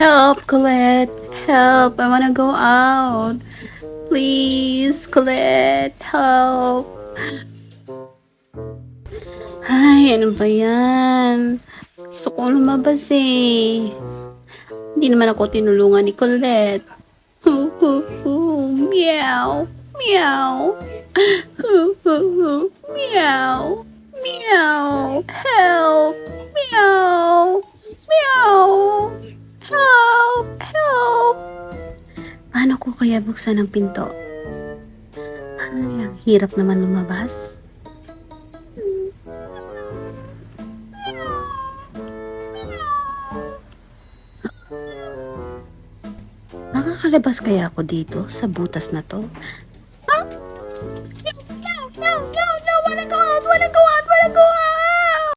Help, Colette. Help. I wanna go out. Please, Colette. Help. Ay, ano ba yan? Gusto ko lumabas eh. Hindi naman ako tinulungan ni Colette. Meow. Meow. Meow. Meow. Help. Meow. Meow. Help. Help. Paano ko kaya buksan ang pinto? Ay, ang hirap naman lumabas. Makakalabas kaya ako dito sa butas na to?